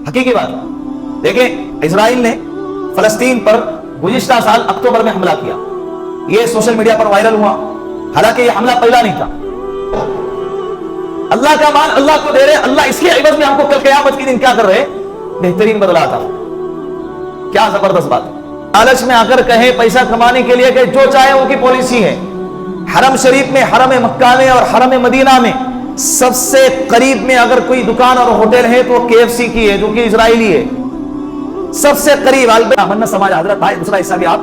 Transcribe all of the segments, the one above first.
حقیقی بات دیکھیں، اسرائیل نے فلسطین پر گزشتہ سال اکتوبر میں حملہ کیا، یہ سوشل میڈیا پر وائرل ہوا، حالانکہ یہ حملہ پہلا نہیں تھا۔ اللہ کا مال اللہ کو دے رہے، اللہ اس کے عوض میں ہم کو کل قیامت کے دن کیا کر رہے؟ بہترین بدلہ تھا۔ کیا زبردست بات! لالچ میں آ کر کہیں پیسہ کمانے کے لیے کہ جو چاہے ان کی پالیسی ہے۔ حرم شریف میں، حرم مکہ میں اور حرم مدینہ میں سب سے قریب میں اگر کوئی دکان اور ہوٹل ہے تو KFC کی ہے، جو کہ اسرائیلی ہے، سب سے قریب۔ منت سماج حضرت بھائی دوسرا حصہ بھی آپ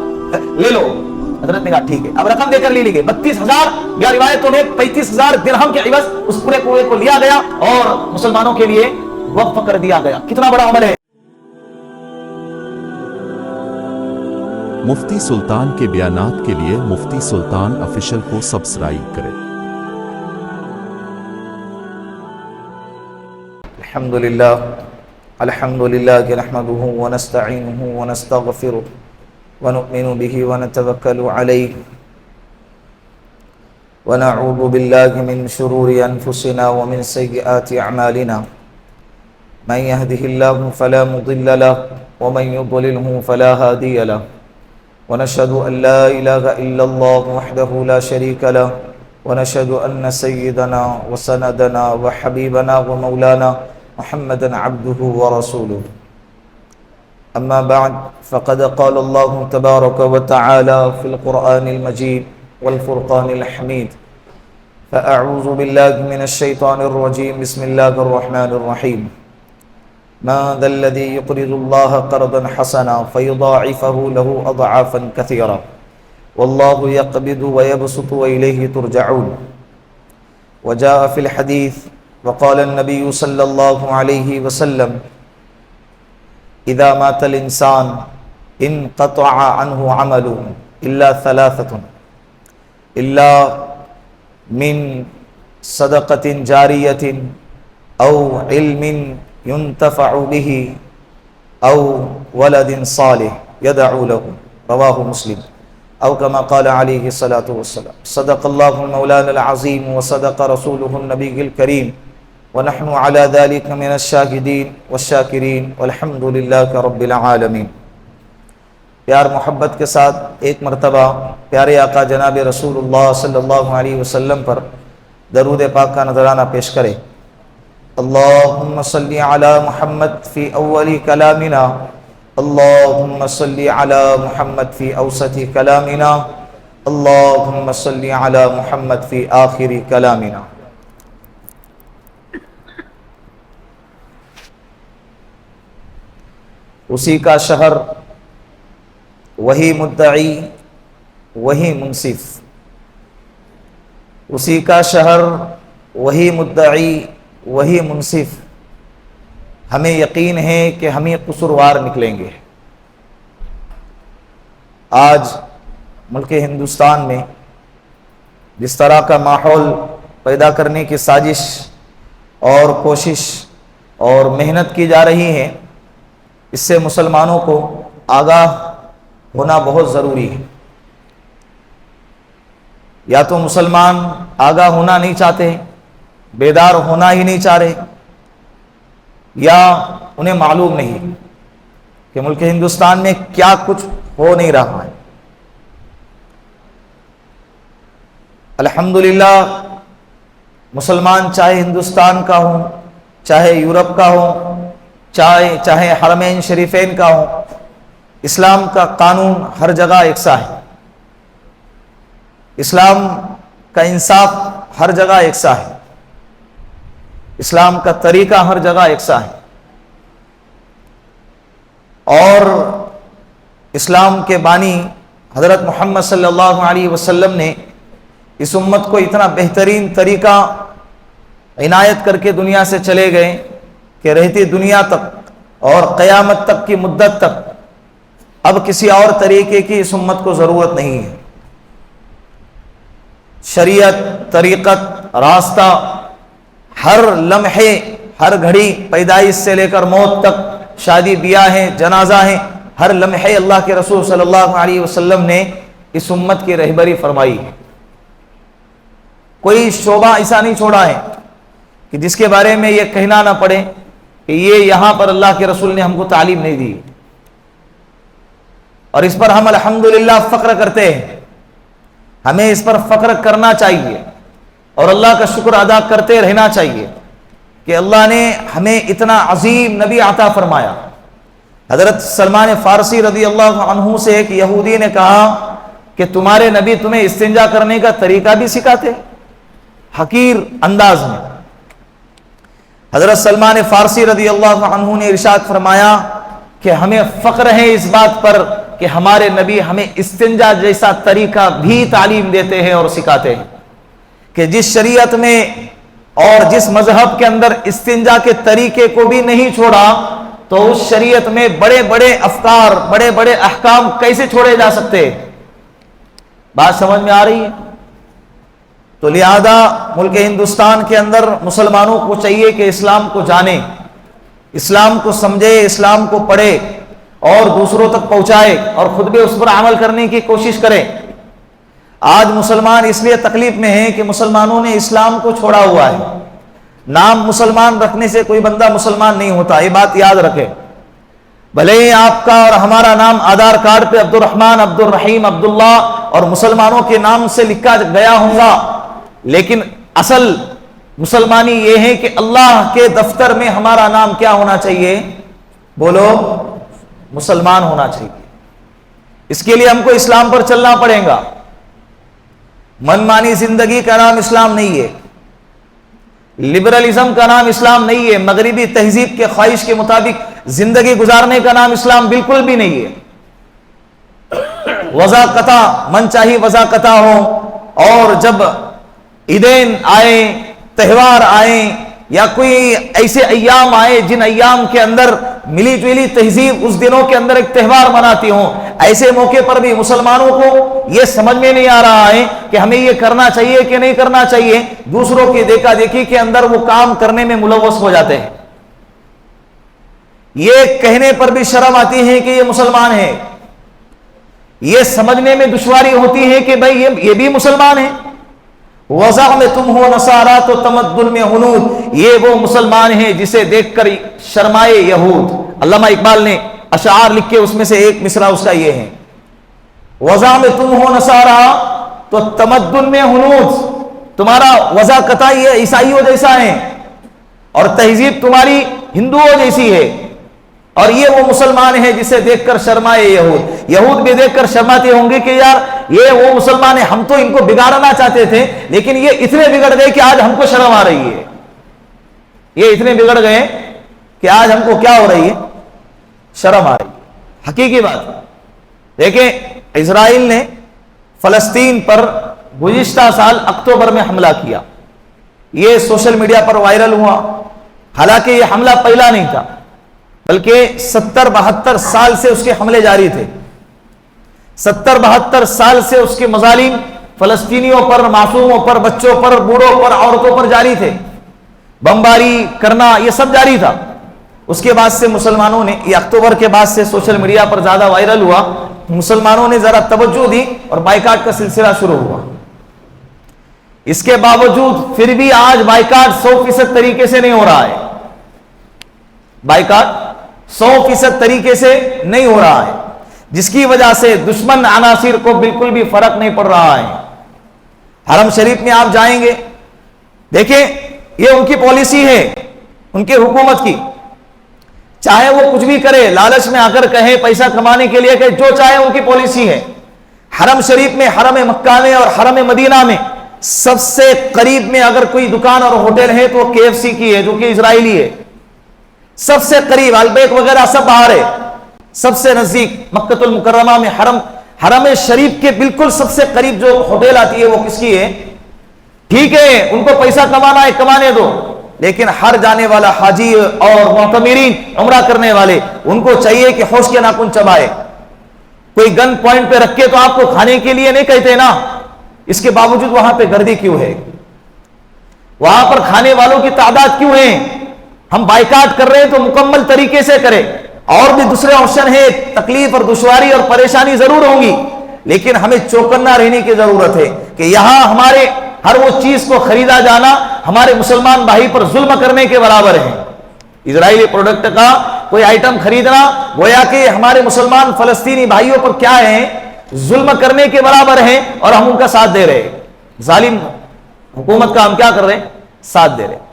لے لو۔ حضرت نے کہا ٹھیک ہے، اب رقم دے کر لی گئی 32,000 یا روایتوں میں 35,000 درہم کے عوض اس پورے کنویں کو لیا گیا اور مسلمانوں کے لیے وقف کر دیا گیا۔ کتنا بڑا عمل ہے! مفتی سلطان کے بیانات کے لیے مفتی سلطان آفیشل کو سبسکرائب کریں۔ الحمدللہ نحمده ونستعینه ونستغفره ونؤمن به ونتوکل علیہ ونعوذ باللہ من شرور انفسنا ومن سیئات اعمالنا من يهده الله فلا مضل له ومن يضلله فلا هادي له ونشهد ان لا اله الا الله وحده لا شريك له ونشهد ان سيدنا وسندنا وحبيبنا ومولانا محمدا عبده ورسوله اما بعد فقد قال الله تبارك وتعالى في القرآن المجيد والفرقان الحميد فأعوذ بالله من الشيطان الرجيم بسم الله الرحمن الرحيم ما ذا الذي يقرض الله قرضا حسنا فيضاعفه له أضعافا كثيرا والله يقبض ويبسط وإليه ترجعون وجاء في الحديث وقال النبي صلى الله عليه وسلم اذا مات الانسان انقطع عنه عمله الا ثلاثه الا من صدقة جارية او علم ينتفع به او ولد صالح يدعو له رواه مسلم او كما قال عليه الصلاة والسلام صدق الله المولانا العظيم وصدق رسوله النبي الكريم ونحن على ذلك من الشاهدين والشاكرين والحمد لله رب العالمين۔ پیار محبت کے ساتھ ایک مرتبہ پیارے آقا جناب رسول اللہ صلی اللہ علیہ وسلم پر درود پاک کا نذرانہ پیش کرے۔ اللہم صلی علی محمد فی اول کلامنا، اللہم صلی علی محمد فی اوسط کلامنا، اللہم صلی علی محمد فی آخر کلامنا۔ اسی کا شہر، وہی مدعی، وہی منصف۔ اسی کا شہر، وہی مدعی، وہی منصف۔ ہمیں یقین ہے کہ ہم ہی قصوروار نکلیں گے۔ آج ملک ہندوستان میں جس طرح کا ماحول پیدا کرنے کی سازش اور کوشش اور محنت کی جا رہی ہے، اس سے مسلمانوں کو آگاہ ہونا بہت ضروری ہے۔ یا تو مسلمان آگاہ ہونا نہیں چاہتے، بیدار ہونا ہی نہیں چاہ رہے، یا انہیں معلوم نہیں کہ ملک ہندوستان میں کیا کچھ ہو نہیں رہا ہے۔ الحمدللہ مسلمان چاہے ہندوستان کا ہو، چاہے یورپ کا ہو، چاہے حرمین شریفین کا ہو، اسلام کا قانون ہر جگہ یکساں ہے، اسلام کا انصاف ہر جگہ یکساں ہے، اسلام کا طریقہ ہر جگہ یکساں ہے، اور اسلام کے بانی حضرت محمد صلی اللہ علیہ وسلم نے اس امت کو اتنا بہترین طریقہ عنایت کر کے دنیا سے چلے گئے کہ رہتی دنیا تک اور قیامت تک کی مدت تک اب کسی اور طریقے کی اس امت کو ضرورت نہیں ہے۔ شریعت، طریقت، راستہ ہر لمحے، ہر گھڑی، پیدائش سے لے کر موت تک، شادی بیاہ ہیں، جنازہ ہیں، ہر لمحے اللہ کے رسول صلی اللہ علیہ وسلم نے اس امت کی رہبری فرمائی ہے۔ کوئی شعبہ ایسا نہیں چھوڑا ہے کہ جس کے بارے میں یہ کہنا نہ پڑے کہ یہ یہاں پر اللہ کے رسول نے ہم کو تعلیم نہیں دی، اور اس پر ہم الحمدللہ فخر کرتے ہیں. ہمیں اس پر فخر کرنا چاہیے اور اللہ کا شکر ادا کرتے رہنا چاہیے کہ اللہ نے ہمیں اتنا عظیم نبی عطا فرمایا. حضرت سلمان فارسی رضی اللہ عنہ سے ایک یہودی نے کہا کہ تمہارے نبی تمہیں استنجا کرنے کا طریقہ بھی سکھاتے، حقیر انداز میں. حضرت سلمان فارسی رضی اللہ عنہ نے ارشاد فرمایا کہ ہمیں فخر ہے اس بات پر کہ ہمارے نبی ہمیں استنجا جیسا طریقہ بھی تعلیم دیتے ہیں اور سکھاتے ہیں، کہ جس شریعت میں اور جس مذہب کے اندر استنجا کے طریقے کو بھی نہیں چھوڑا تو اس شریعت میں بڑے بڑے افکار، بڑے بڑے احکام کیسے چھوڑے جا سکتے؟ بات سمجھ میں آ رہی ہے؟ تو لہذا ملک ہندوستان کے اندر مسلمانوں کو چاہیے کہ اسلام کو جانے، اسلام کو سمجھے، اسلام کو پڑھے اور دوسروں تک پہنچائے اور خود بھی اس پر عمل کرنے کی کوشش کرے. آج مسلمان اس لیے تکلیف میں ہیں کہ مسلمانوں نے اسلام کو چھوڑا ہوا ہے. نام مسلمان رکھنے سے کوئی بندہ مسلمان نہیں ہوتا، یہ بات یاد رکھے. بھلے ہی آپ کا اور ہمارا نام آدھار کارڈ پہ عبد الرحمن، عبد الرحیم، عبداللہ اور مسلمانوں کے نام سے لکھا گیا ہوگا، لیکن اصل مسلمانی یہ ہے کہ اللہ کے دفتر میں ہمارا نام کیا ہونا چاہیے؟ بولو، مسلمان ہونا چاہیے. اس کے لیے ہم کو اسلام پر چلنا پڑے گا. من مانی زندگی کا نام اسلام نہیں ہے، لبرلزم کا نام اسلام نہیں ہے، مغربی تہذیب کے خواہش کے مطابق زندگی گزارنے کا نام اسلام بالکل بھی نہیں ہے. وضاقتہ من چاہی وضاقتہ ہو، اور جب عیدین آئے، تہوار آئیں یا کوئی ایسے ایام آئے جن ایام کے اندر ملی جلی تہذیب اس دنوں کے اندر ایک تہوار مناتی ہوں، ایسے موقع پر بھی مسلمانوں کو یہ سمجھ میں نہیں آ رہا ہے کہ ہمیں یہ کرنا چاہیے کہ نہیں کرنا چاہیے. دوسروں کی دیکھا دیکھی کے اندر وہ کام کرنے میں ملوث ہو جاتے ہیں. یہ کہنے پر بھی شرم آتی ہے کہ یہ مسلمان ہے، یہ سمجھنے میں دشواری ہوتی ہے کہ بھائی یہ بھی مسلمان ہے. وضع میں تم ہو نصارا تو تمدن میں ہنود، یہ وہ مسلمان ہیں جسے دیکھ کر شرمائے یہود. علامہ اقبال نے اشعار لکھ کے اس میں سے ایک مصرع اس کا یہ ہے، وضع میں تم ہو نصارا تو تمدن میں ہنود. تمہارا وضع قطع یہ عیسائیوں جیسا ہے اور تہذیب تمہاری ہندوؤں جیسی ہے، اور یہ وہ مسلمان ہے جسے دیکھ کر شرمائے یہود. یہود بھی دیکھ کر شرماتے ہوں گے کہ یار یہ وہ مسلمان ہے، ہم تو ان کو بگاڑنا چاہتے تھے لیکن یہ اتنے بگڑ گئے کہ آج ہم کو شرم آ رہی ہے. یہ اتنے بگڑ گئے کہ آج ہم کو کیا ہو رہی ہے؟ شرم آ رہی ہے. حقیقی بات. دیکھیں، اسرائیل نے فلسطین پر گزشتہ سال اکتوبر میں حملہ کیا. یہ سوشل میڈیا پر وائرل ہوا. حالانکہ یہ حملہ پہلا نہیں تھا، بلکہ 70-72 سال سے اس کے حملے جاری تھے. 70-72 سال سے اس کے مظالم فلسطینیوں پر، معصوموں پر، بچوں پر، بوڑھوں پر، عورتوں پر جاری تھے. بمباری کرنا یہ سب جاری تھا. اس کے بعد سے مسلمانوں نے، یہ اکتوبر کے بعد سے سوشل میڈیا پر زیادہ وائرل ہوا، مسلمانوں نے ذرا توجہ دی اور بائیکاٹ کا سلسلہ شروع ہوا. اس کے باوجود پھر بھی آج بائیکاٹ 100% طریقے سے نہیں ہو رہا ہے. بائیکاٹ 100% طریقے سے نہیں ہو رہا ہے، جس کی وجہ سے دشمن عناصر کو بالکل بھی فرق نہیں پڑ رہا ہے. حرم شریف میں آپ جائیں گے، دیکھیں یہ ان کی پالیسی ہے، ان کی حکومت کی. چاہے وہ کچھ بھی کرے، لالچ میں آ کر کہیں پیسہ کمانے کے لیے کہ جو چاہے ان کی پالیسی ہے. حرم شریف میں، حرم مکہ میں اور حرم مدینہ میں سب سے قریب میں اگر کوئی دکان اور ہوٹل ہے تو وہ KFC کی ہے، جو کہ اسرائیلی ہے. سب سے قریب البیک وغیرہ سب باہر ہے. سب سے نزدیک مکہ المکرمہ میں حرم شریف کے بالکل سب سے قریب جو ہوٹل آتی ہے وہ کس کی ہے؟ ٹھیک ہے، ان کو پیسہ کمانا ہے، کمانے دو، لیکن ہر جانے والا حاجی اور معتمرین، عمرہ کرنے والے، ان کو چاہیے کہ ہوش کے ناخن چبائے. کوئی گن پوائنٹ پہ رکھ کے تو آپ کو کھانے کے لیے نہیں کہتے نا. اس کے باوجود وہاں پہ گردی کیوں ہے؟ وہاں پر کھانے والوں کی تعداد کیوں ہے؟ ہم بائیکاٹ کر رہے ہیں تو مکمل طریقے سے کریں. اور بھی دوسرے آپشن ہے، تکلیف اور دشواری اور پریشانی ضرور ہوں گی، لیکن ہمیں چوکنا رہنے کی ضرورت ہے کہ یہاں ہمارے ہر وہ چیز کو خریدا جانا ہمارے مسلمان بھائی پر ظلم کرنے کے برابر ہے. اسرائیلی پروڈکٹ کا کوئی آئٹم خریدنا گویا کہ ہمارے مسلمان فلسطینی بھائیوں پر کیا ہیں، ظلم کرنے کے برابر ہیں، اور ہم ان کا ساتھ دے رہے ہیں، ظالم حکومت کا ہم کیا کر رہے ہیں، ساتھ دے رہے ہیں۔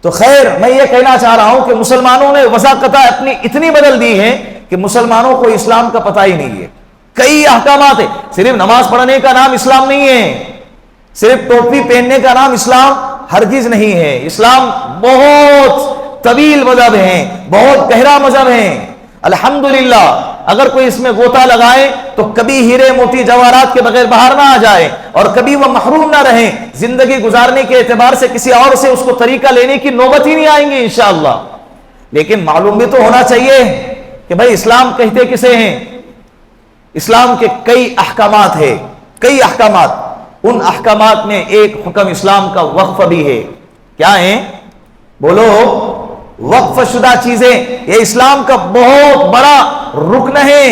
تو خیر میں یہ کہنا چاہ رہا ہوں کہ مسلمانوں نے وضاقتہ اپنی اتنی بدل دی ہے کہ مسلمانوں کو اسلام کا پتہ ہی نہیں ہے۔ کئی احکامات ہیں، صرف نماز پڑھنے کا نام اسلام نہیں ہے، صرف ٹوپی پہننے کا نام اسلام ہرگز نہیں ہے۔ اسلام بہت طویل مذہب ہے، بہت گہرا مذہب ہے۔ الحمدللہ اگر کوئی اس میں غوطہ لگائے تو کبھی ہیرے موتی جواہرات کے بغیر باہر نہ آ جائے، اور کبھی وہ محروم نہ رہے، زندگی گزارنے کے اعتبار سے کسی اور سے اس کو طریقہ لینے کی نوبت ہی نہیں آئیں گی انشاءاللہ۔ لیکن معلوم بھی تو ہونا چاہیے کہ بھائی اسلام کہتے کسے ہیں۔ اسلام کے کئی احکامات ہیں، کئی احکامات، ان احکامات میں ایک حکم اسلام کا وقف بھی ہے۔ کیا ہے؟ بولو، وقف شدہ چیزیں، یہ اسلام کا بہت بڑا رکن ہے،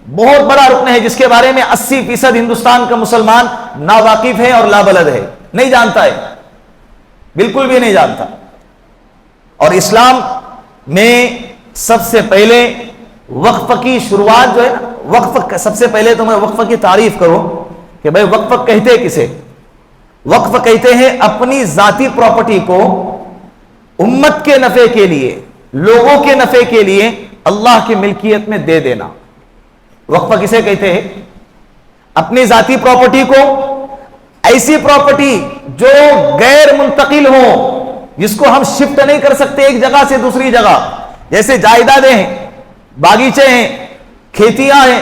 بہت بڑا رکن ہے، جس کے بارے میں 80% ہندوستان کا مسلمان ناواقف ہے اور لابلد ہے، نہیں جانتا ہے، بالکل بھی نہیں جانتا۔ اور اسلام میں سب سے پہلے وقف کی شروعات جو ہے نا، وقف سب سے پہلے تو میں وقف کی تعریف کروں کہ بھائی وقف کہتے کسے؟ وقف کہتے ہیں اپنی ذاتی پراپرٹی کو امت کے نفع کے لیے، لوگوں کے نفع کے لیے اللہ کی ملکیت میں دے دینا۔ وقف کسے کہتے ہیں؟ اپنی ذاتی پراپرٹی کو، ایسی پراپرٹی جو غیر منتقل ہو، جس کو ہم شفٹ نہیں کر سکتے ایک جگہ سے دوسری جگہ، جیسے جائیدادیں ہیں، باغیچے ہیں، کھیتیاں ہیں،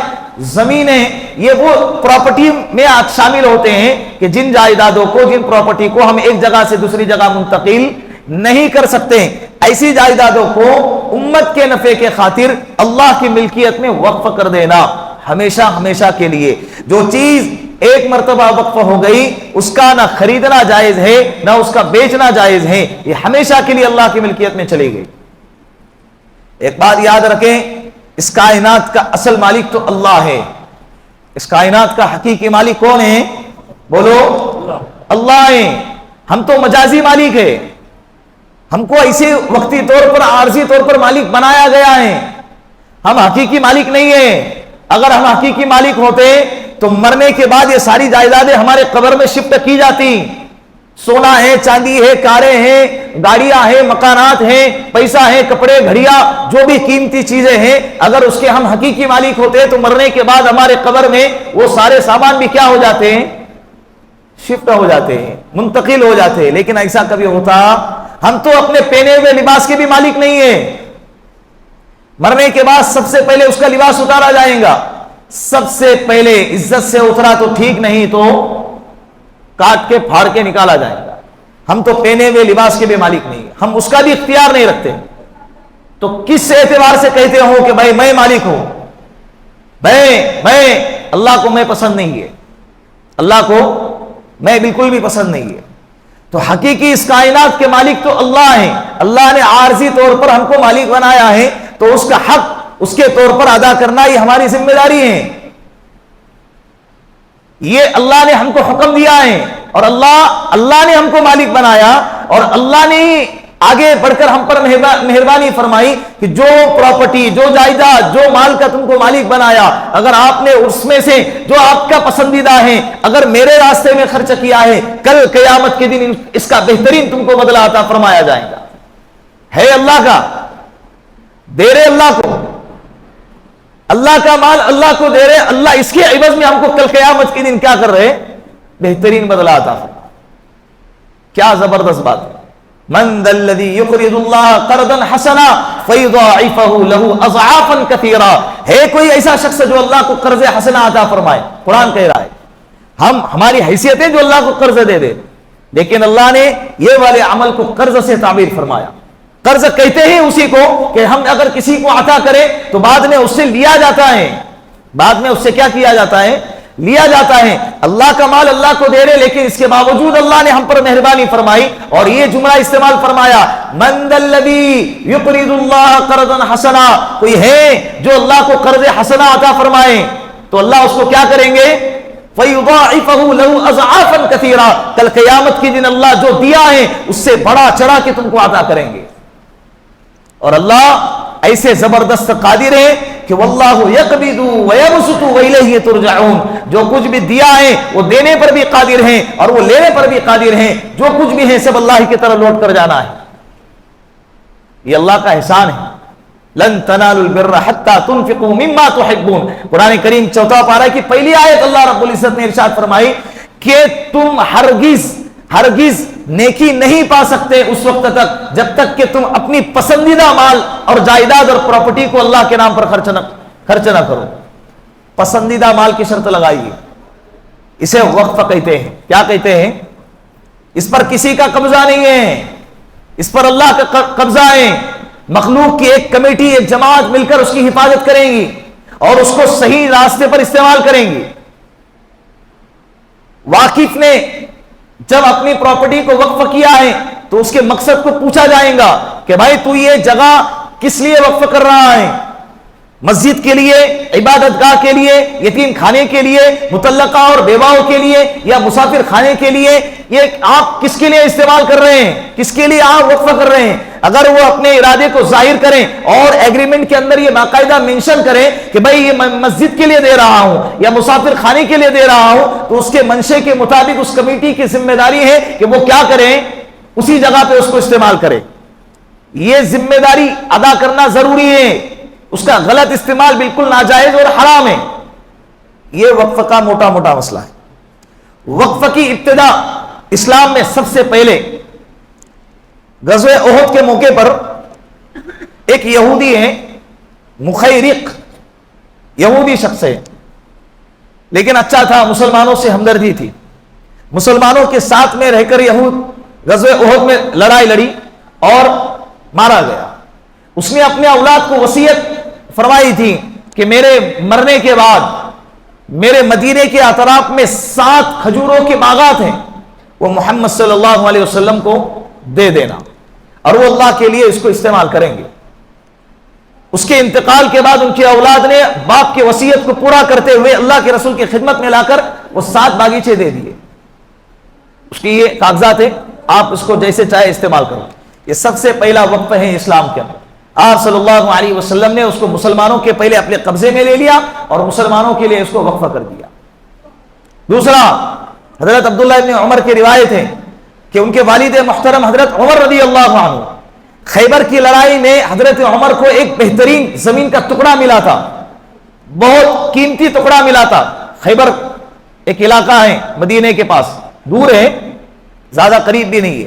زمینیں، یہ وہ پراپرٹی میں شامل ہوتے ہیں کہ جن جائیدادوں کو، جن پراپرٹی کو ہم ایک جگہ سے دوسری جگہ منتقل نہیں کر سکتے، ایسی جائیدادوں کو امت کے نفع کے خاطر اللہ کی ملکیت میں وقف کر دینا، ہمیشہ ہمیشہ کے لیے۔ جو چیز ایک مرتبہ وقف ہو گئی، اس کا نہ خریدنا جائز ہے نہ اس کا بیچنا جائز ہے، یہ ہمیشہ کے لیے اللہ کی ملکیت میں چلی گئی۔ ایک بات یاد رکھیں، اس کائنات کا اصل مالک تو اللہ ہے۔ اس کائنات کا حقیقی مالک کون ہے؟ بولو، اللہ ہے۔ ہم تو مجازی مالک ہے، ہم کو ایسے وقتی طور پر، عارضی طور پر مالک بنایا گیا ہے، ہم حقیقی مالک نہیں ہیں۔ اگر ہم حقیقی مالک ہوتے تو مرنے کے بعد یہ ساری جائیدادیں ہمارے قبر میں شفٹ کی جاتی۔ سونا ہے، چاندی ہے، کاریں ہیں، گاڑیاں ہیں، مکانات ہیں، پیسہ ہے، کپڑے، گھڑیاں، جو بھی قیمتی چیزیں ہیں، اگر اس کے ہم حقیقی مالک ہوتے تو مرنے کے بعد ہمارے قبر میں وہ سارے سامان بھی کیا ہو جاتے ہیں؟ شفٹ ہو جاتے ہیں، منتقل ہو جاتے ہیں۔ لیکن ایسا کبھی ہوتا؟ ہم تو اپنے پہنے ہوئے لباس کے بھی مالک نہیں ہیں۔ مرنے کے بعد سب سے پہلے اس کا لباس اتارا جائے گا، سب سے پہلے عزت سے اترا تو ٹھیک، نہیں تو کاٹ کے پھاڑ کے نکالا جائے گا۔ ہم تو پہنے ہوئے لباس کے بھی مالک نہیں ہیں، ہم اس کا بھی اختیار نہیں رکھتے۔ تو کس اعتبار سے کہتے ہو کہ بھائی میں مالک ہوں؟ میں اللہ کو میں پسند نہیں ہے، اللہ کو میں بالکل بھی پسند نہیں ہے۔ تو حقیقی اس کائنات کے مالک تو اللہ ہیں۔ اللہ نے عارضی طور پر ہم کو مالک بنایا ہے، تو اس کا حق اس کے طور پر ادا کرنا یہ ہماری ذمہ داری ہے۔ یہ اللہ نے ہم کو حکم دیا ہے، اور اللہ نے ہم کو مالک بنایا، اور اللہ نے آگے بڑھ کر ہم پر مہربانی فرمائی کہ جو پراپرٹی، جو جائیداد، جو مال کا تم کو مالک بنایا، اگر آپ نے اس میں سے جو آپ کا پسندیدہ ہے اگر میرے راستے میں خرچ کیا ہے، کل قیامت کے دن اس کا بہترین تم کو بدلہ عطا فرمایا جائے گا۔ ہے اللہ کا، دے رہے اللہ کو، اللہ کا مال اللہ کو دے رہے، اللہ اس کے عوض میں ہم کو کل قیامت کے دن کیا کر رہے؟ بہترین بدلہ عطا فرما۔ کیا زبردست بات ہے! من ذا الذی یقرض اللہ قرضا حسنا فیضاعفہ لہ اضعافا کثیرا۔ ہے کوئی ایسا شخص جو اللہ کو قرض حسنا عطا فرمائے؟ قرآن کہہ رہا ہے ہماری حیثیت ہے جو اللہ کو قرض دے دے، لیکن اللہ نے یہ والے عمل کو قرض سے تعبیر فرمایا۔ قرض کہتے ہیں اسی کو کہ ہم اگر کسی کو عطا کرے تو بعد میں اس سے لیا جاتا ہے، بعد میں اس سے کیا کیا جاتا ہے؟ لیا جاتا ہے۔ اللہ کا مال اللہ کو دے رہے، لیکن اس کے باوجود اللہ نے ہم پر مہربانی فرمائی اور یہ جملہ استعمال فرمایا، من ذا الذی یقرض اللہ قرضا حسنا۔ کوئی ہے جو اللہ کو قرض حسنا عطا فرمائے تو اللہ اس کو کیا کریں گے؟ فَيُضَاعِفَهُ لَهُ أَضْعَافًا كَثِيرًا۔ کل قیامت کے دن اللہ جو دیا ہے اس سے بڑا چڑھا کے تم کو عطا کریں گے۔ اور اللہ ایسے زبردست قادر ہے کہ واللہ یقبض ویبسط والیہ ترجعون، جو کچھ بھی دیا ہے وہ دینے پر بھی قادر ہیں اور وہ لینے پر بھی قادر ہیں، جو کچھ بھی ہے سب اللہ کی طرف لوٹ کر جانا ہے. یہ اللہ کا احسان ہے. لن تنالوا البر حتى تنفقوا مما تحبون. قرآن کریم 4 پارہ کی پہلی آیت اللہ رب العزت نے ارشاد فرمائی کہ تم ہرگز نیکی نہیں پا سکتے اس وقت تک جب تک کہ تم اپنی پسندیدہ مال اور جائیداد اور پراپرٹی کو اللہ کے نام پر خرچ نہ کرو. پسندیدہ مال کی شرط لگائیے. اسے وقف کہتے ہیں. کیا کہتے ہیں؟ اس پر کسی کا قبضہ نہیں ہے، اس پر اللہ کا قبضہ ہے. مخلوق کی ایک کمیٹی، ایک جماعت مل کر اس کی حفاظت کریں گی اور اس کو صحیح راستے پر استعمال کریں گی. واقف نے جب اپنی پراپرٹی کو وقف کیا ہے تو اس کے مقصد کو پوچھا جائے گا کہ بھائی تو یہ جگہ کس لیے وقف کر رہا ہے؟ مسجد کے لیے، عبادت گاہ کے لیے، یتیم خانے کے لیے، مطلقہ اور بیواؤں کے لیے، یا مسافر خانے کے لیے؟ یہ آپ کس کے لیے استعمال کر رہے ہیں؟ کس کے لیے آپ وقف کر رہے ہیں؟ اگر وہ اپنے ارادے کو ظاہر کریں اور ایگریمنٹ کے اندر یہ باقاعدہ منشن کریں کہ بھائی یہ میں مسجد کے لیے دے رہا ہوں یا مسافر خانے کے لیے دے رہا ہوں، تو اس کے منشے کے مطابق اس کمیٹی کی ذمہ داری ہے کہ وہ کیا کریں؟ اسی جگہ پہ اس کو استعمال کرے. یہ ذمہ داری ادا کرنا ضروری ہے. اس کا غلط استعمال بالکل ناجائز اور حرام ہے. یہ وقف کا موٹا موٹا مسئلہ ہے. وقف کی ابتدا اسلام میں سب سے پہلے غزوہ احد کے موقع پر ایک یہودی ہے، مخیرق یہودی شخص ہے، لیکن اچھا تھا، مسلمانوں سے ہمدردی تھی. مسلمانوں کے ساتھ میں رہ کر یہود غزوہ احد میں لڑائی لڑی اور مارا گیا. اس نے اپنے اولاد کو وصیت فرمائی تھی کہ میرے مرنے کے بعد میرے مدینے کے اطراف میں 7 کھجوروں کے باغات ہیں، وہ محمد صلی اللہ علیہ وسلم کو دے دینا اور وہ اللہ کے لیے اس کو استعمال کریں گے. اس کے انتقال کے بعد ان کی اولاد نے باپ کی وصیت کو پورا کرتے ہوئے اللہ کے رسول کی خدمت میں لا کر وہ 7 باغیچے دے دیے. اس کی یہ کاغذات ہیں، آپ اس کو جیسے چاہے استعمال کرو. یہ سب سے پہلا وقف ہے اسلام کے اندر. آپ صلی اللہ علیہ وسلم نے اس کو مسلمانوں کے پہلے اپنے قبضے میں لے لیا اور مسلمانوں کے لیے اس کو وقف کر دیا. دوسرا، حضرت عبداللہ ابن عمر کی روایت ہے کہ ان کے والد محترم حضرت عمر رضی اللہ عنہ خیبر کی لڑائی میں حضرت عمر کو ایک بہترین زمین کا ٹکڑا ملا تھا، بہت قیمتی ٹکڑا ملا تھا. خیبر ایک علاقہ ہے مدینے کے پاس، دور ہے، زیادہ قریب بھی نہیں ہے.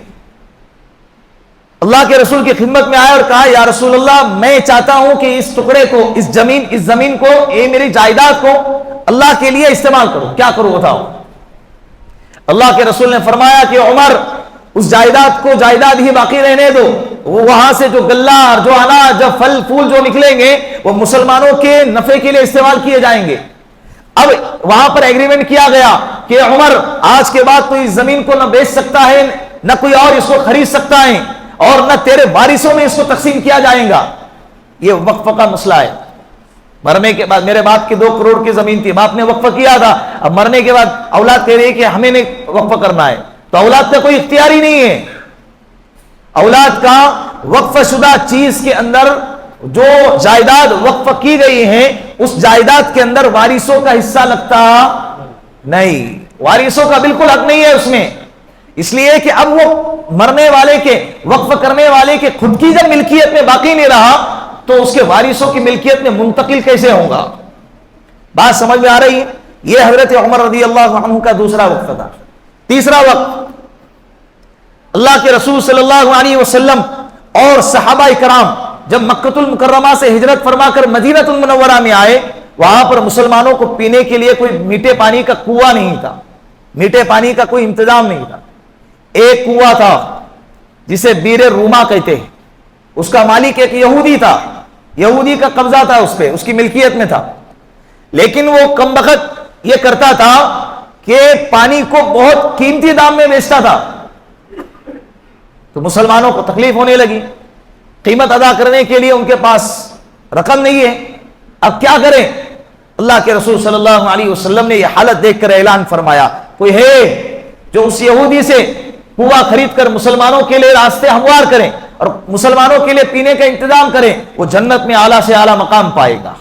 اللہ کے رسول کی خدمت میں آیا اور کہا یا رسول اللہ، میں چاہتا ہوں کہ اس ٹکڑے کو، اس زمین کو، یہ میری جائیداد کو اللہ کے لیے استعمال کرو. کیا کرو بتاؤ؟ اللہ کے رسول نے فرمایا کہ عمر، اس جائیداد کو جائیداد ہی باقی رہنے دو. وہاں سے جو غلہ اور جو اناج، جو پھل پھول جو نکلیں گے وہ مسلمانوں کے نفع کے لیے استعمال کیے جائیں گے. اب وہاں پر ایگریمنٹ کیا گیا کہ عمر، آج کے بعد تو اس زمین کو نہ بیچ سکتا ہے، نہ کوئی اور اس کو خرید سکتا ہے، اور نہ تیرے وارثوں میں اس کو تقسیم کیا جائے گا. یہ وقف کا مسئلہ ہے. مرنے کے بعد، میرے باپ کی 2 کروڑ کی زمین تھی، باپ نے وقف کیا تھا، اب مرنے کے بعد اولاد کہہ رہی ہے کہ ہمیں نے وقف کرنا ہے، تو اولاد کا کوئی اختیار ہی نہیں ہے. اولاد کا وقف شدہ چیز کے اندر جو جائیداد وقف کی گئی ہے، اس جائیداد کے اندر وارثوں کا حصہ لگتا نہیں، وارثوں کا بالکل حق نہیں ہے اس میں. اس لیے کہ اب وہ مرنے والے کے، وقف کرنے والے کے خود کی جب ملکیت میں باقی نہیں رہا تو اس کے وارثوں کی ملکیت میں منتقل کیسے ہوگا؟ بات سمجھ میں آ رہی ہے؟ یہ حضرت عمر رضی اللہ عنہ کا دوسرا وقف تھا. تیسرا وقف، اللہ کے رسول صلی اللہ علیہ وسلم اور صحابہ کرام جب مکۃ المکرمہ سے ہجرت فرما کر مدینہ المنورہ میں آئے، وہاں پر مسلمانوں کو پینے کے لیے کوئی میٹھے پانی کا کنواں نہیں تھا، میٹھے پانی کا کوئی انتظام نہیں تھا. ایک کنواں تھا جسے بیر روما کہتے ہیں، اس کا مالک ایک یہودی تھا، یہودی کا قبضہ تھا اس پہ، اس کی ملکیت میں تھا. لیکن وہ کم بخت یہ کرتا تھا کہ پانی کو بہت قیمتی دام میں بیچتا تھا. تو مسلمانوں کو تکلیف ہونے لگی، قیمت ادا کرنے کے لیے ان کے پاس رقم نہیں ہے. اب کیا کریں؟ اللہ کے رسول صلی اللہ علیہ وسلم نے یہ حالت دیکھ کر اعلان فرمایا، کوئی ہے جو اس یہودی سے کنواں خرید کر مسلمانوں کے لیے راستے ہموار کریں اور مسلمانوں کے لیے پینے کا انتظام کرے، وہ جنت میں اعلیٰ سے اعلیٰ مقام پائے گا۔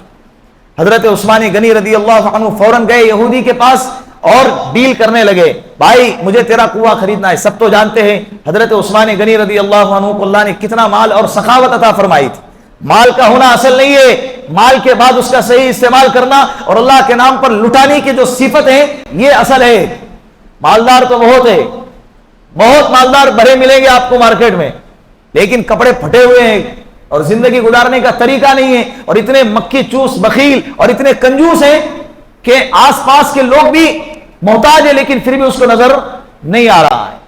حضرت عثمان غنی رضی اللہ عنہ فوراً گئے یہودی کے پاس اور ڈیل کرنے لگے، بھائی مجھے تیرا کنواں خریدنا ہے۔ سب تو جانتے ہیں حضرت عثمان غنی رضی اللہ عنہ کو اللہ نے کتنا مال اور سخاوت عطا فرمائی تھی۔ مال کا ہونا اصل نہیں ہے، مال کے بعد اس کا صحیح استعمال کرنا اور اللہ کے نام پر لٹانے کی جو صفت ہے یہ اصل ہے۔ مالدار تو بہت ہے، بہت مالدار بڑے ملیں گے آپ کو مارکیٹ میں، لیکن کپڑے پھٹے ہوئے ہیں اور زندگی گزارنے کا طریقہ نہیں ہے، اور اتنے مکی چوس بخیل اور اتنے کنجوس ہیں کہ آس پاس کے لوگ بھی محتاج ہیں لیکن پھر بھی اس کو نظر نہیں آ رہا ہے۔